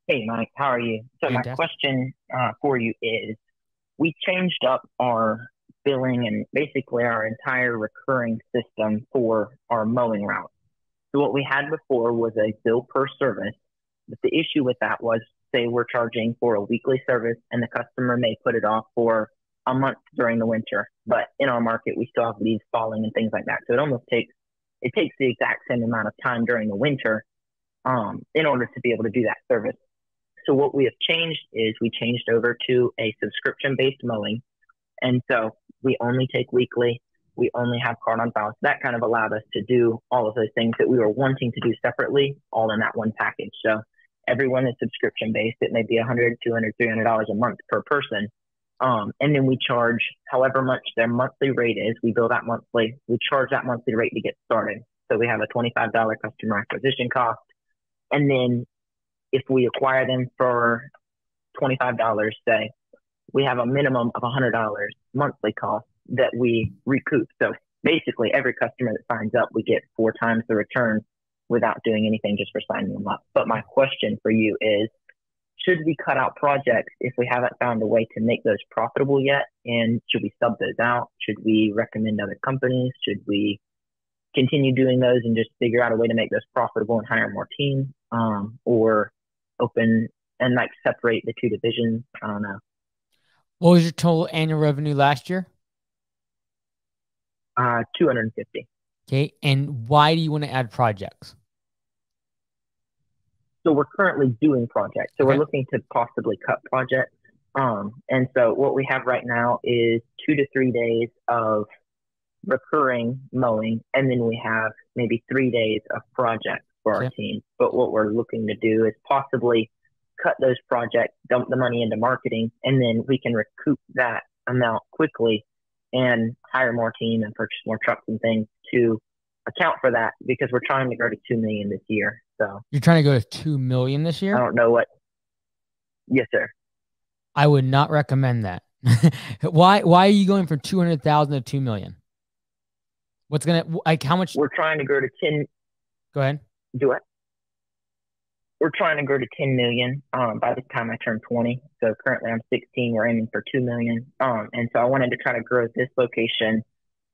Hey, Mike, how are you? So my Fantastic. question for you is, we changed up our billing and basically our entire recurring system for our mowing route. So what we had before was a bill per service, but the issue with that was, say we're charging for a weekly service and the customer may put it off for a month during the winter, but in our market we still have leaves falling and things like that. So it takes the exact same amount of time during the winter in order to be able to do that service. So what we have changed is we changed over to a subscription based mowing. And so we only take weekly. We only have card on file. So that kind of allowed us to do all of those things that we were wanting to do separately, all in that one package. So everyone is subscription based. It may be 100, 200, $300 a month per person. And then we charge however much their monthly rate is. We bill that monthly. We charge that monthly rate to get started. So we have a $25 customer acquisition cost. And then if we acquire them for $25, say, we have a minimum of $100 monthly cost that we recoup. So basically, every customer that signs up, we get four times the return without doing anything just for signing them up. But my question for you is, should we cut out projects if we haven't found a way to make those profitable yet? And should we sub those out? Should we recommend other companies? Should we continue doing those and just figure out a way to make those profitable and hire more teams? Or open and like separate the two divisions? I don't know. What was your total annual revenue last year? 250. Okay. And why do you want to add projects? So we're currently doing projects. So we're Okay. looking to possibly cut projects. And so what we have right now is 2 to 3 days of recurring mowing, and then we have maybe 3 days of projects for our Okay. team. But what we're looking to do is possibly cut those projects, dump the money into marketing, and then we can recoup that amount quickly and hire more team and purchase more trucks and things to account for that because we're trying to grow to 2 million this year. So You're trying to go to 2 million this I year? don't know what. Yes, sir. I would not recommend that. Why are you going from 200,000 to 2 million? What's going to like how much We're trying to grow to 10. Go ahead. Do it. We're trying to grow to 10 million by the time I turn 20. So currently I'm 16. We're aiming for 2 million. And so I wanted to try to grow this location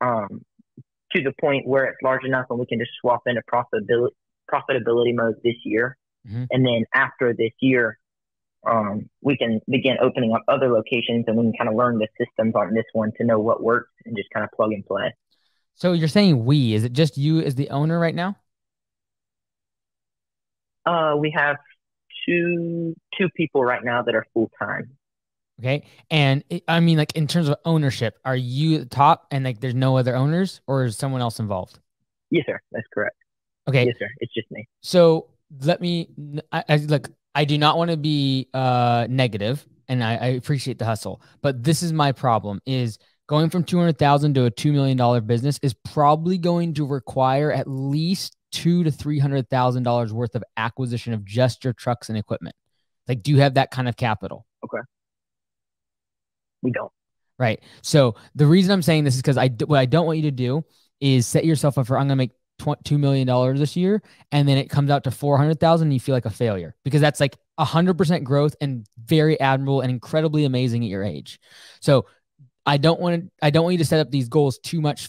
um, to the point where it's large enough and we can just swap into profitability mode this year. Mhm. And then after this year, we can begin opening up other locations and we can kind of learn the systems on this one to know what works and just kind of plug and play. So you're saying we, is it just you as the owner right now? We have two people right now that are full time. Okay. And I mean, like in terms of ownership, are you the top and like there's no other owners or is someone else involved? Yes, sir. That's correct. Okay. Yes, sir. It's just me. So let me, look, I do not want to be negative and I appreciate the hustle, but this is my problem is going from 200,000 to a $2 million business is probably going to require at least two to $300,000 worth of acquisition of just your trucks and equipment. Like, do you have that kind of capital? Okay. We don't. Right. So the reason I'm saying this is because what I don't want you to do is set yourself up for I'm going to make $2 million this year, and then it comes out to 400,000, and you feel like a failure because that's like 100% growth and very admirable and incredibly amazing at your age. So I don't want you to set up these goals too much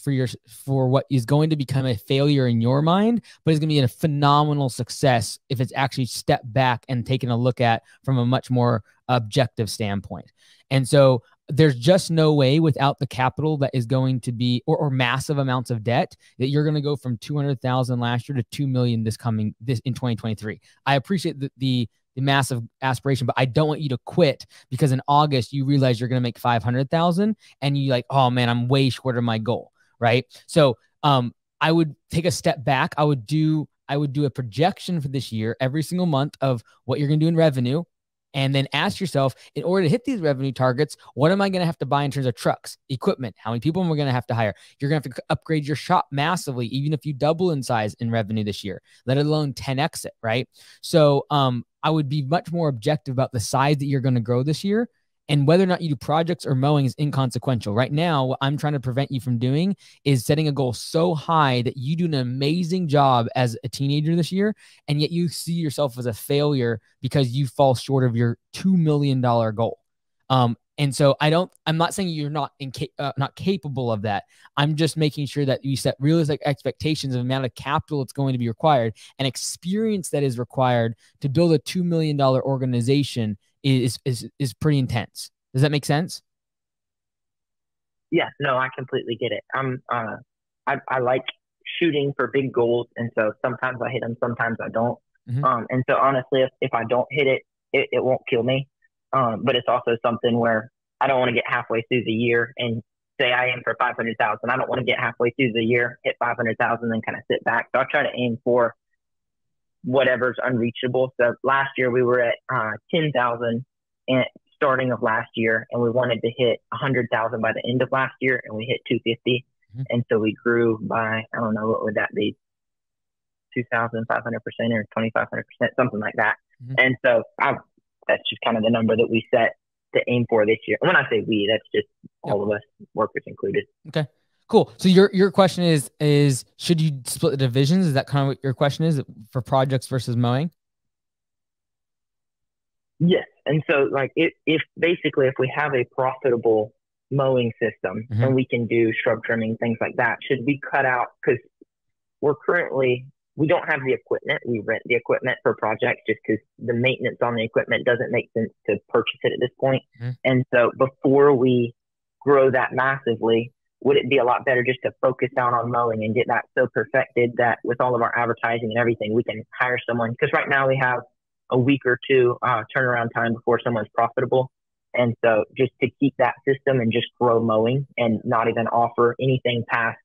for what is going to become a failure in your mind, but it's going to be a phenomenal success if it's actually stepped back and taken a look at from a much more objective standpoint. And so there's just no way without the capital that is going to be or massive amounts of debt that you're going to go from 200,000 last year to 2 million this in 2023. I appreciate the massive aspiration, but I don't want you to quit because in August you realize you're going to make 500,000 and you like, oh man, I'm way short of my goal. Right. So, I would take a step back. I would do a projection for this year every single month of what you're going to do in revenue. And then ask yourself, in order to hit these revenue targets, what am I going to have to buy in terms of trucks, equipment? How many people am I going to have to hire? You're going to have to upgrade your shop massively, even if you double in size in revenue this year, let alone 10x it, right? So I would be much more objective about the size that you're going to grow this year And whether or not you do projects or mowing is inconsequential. Right now, what I'm trying to prevent you from doing is setting a goal so high that you do an amazing job as a teenager this year, and yet you see yourself as a failure because you fall short of your $2 million goal. And so I'm not saying you're not not capable of that. I'm just making sure that you set realistic expectations of the amount of capital that's going to be required and experience that is required to build a $2 million organization is pretty intense. Does that make sense? Yeah, no, I completely get it. I like shooting for big goals, and so sometimes I hit them, sometimes I don't. And so honestly, if I don't hit it, it won't kill me. But it's also something where I don't want to get halfway through the year and say I aim for 500,000. I don't want to get halfway through the year, hit 500,000, then kind of sit back. So I try to aim for whatever's unreachable. So last year we were at 10,000 and starting of last year, and we wanted to hit 100,000 by the end of last year, and we hit 250. And so we grew by, I don't know, what would that be? 2,500% or 2,500%, something like that. And so that's just kind of the number that we set to aim for this year. And when I say we, that's just all of us, workers included. Okay, cool. So your question is should you split the divisions? Is that kind of what your question is for projects versus mowing? Yes. And so like if basically if we have a profitable mowing system and we can do shrub trimming, things like that, should we cut out, because we don't have the equipment. We rent the equipment for projects just because the maintenance on the equipment doesn't make sense to purchase it at this point. And so before we grow that massively, would it be a lot better just to focus down on mowing and get that so perfected that with all of our advertising and everything, we can hire someone? Because right now we have a week or two turnaround time before someone's profitable. And so just to keep that system and just grow mowing and not even offer anything past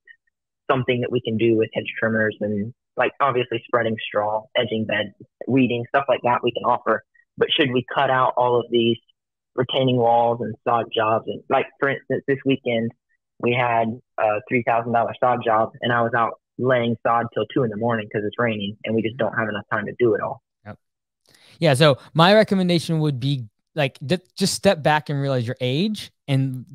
something that we can do with hedge trimmers and like obviously spreading straw, edging beds, weeding, stuff like that we can offer. But should we cut out all of these retaining walls and sod jobs? And like, for instance, this weekend we had a $3,000 sod job, and I was out laying sod till 2 a.m. because it's raining, and we just don't have enough time to do it all. Yep. Yeah. So my recommendation would be like just step back and realize your age. And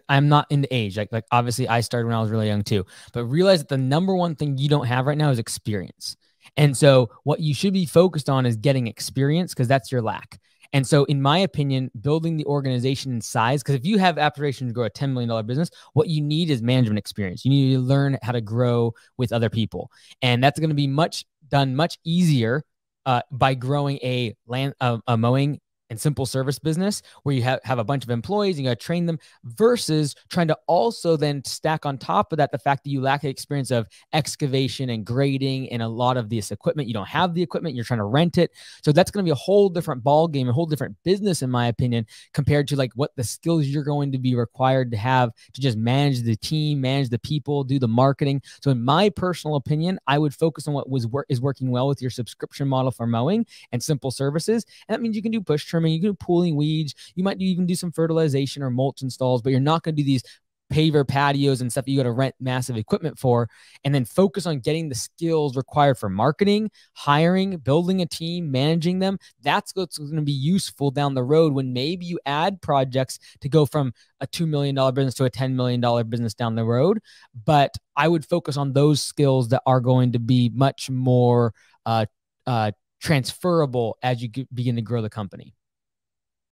I'm not into age. Like obviously I started when I was really young too, but realize that the number one thing you don't have right now is experience. And so what you should be focused on is getting experience, because that's your lack. And so in my opinion, building the organization in size, because if you have aspirations to grow a $10 million business, what you need is management experience. You need to learn how to grow with other people. And that's going to be done much easier by growing a mowing and simple service business where you have a bunch of employees, you got to train them, versus trying to also then stack on top of that the fact that you lack the experience of excavation and grading and a lot of this equipment. You don't have the equipment, you're trying to rent it. So that's going to be a whole different ball game, a whole different business, in my opinion, compared to like what the skills you're going to be required to have to just manage the team, manage the people, do the marketing. So in my personal opinion, I would focus on what is working well with your subscription model for mowing and simple services. And that means you can do push trimming, you can do pulling weeds, you might even do some fertilization or mulch installs, but you're not going to do these paver patios and stuff that you got to rent massive equipment for. And then focus on getting the skills required for marketing, hiring, building a team, managing them. That's what's going to be useful down the road when maybe you add projects to go from a $2 million business to a $10 million business down the road. But I would focus on those skills that are going to be much more transferable as you begin to grow the company.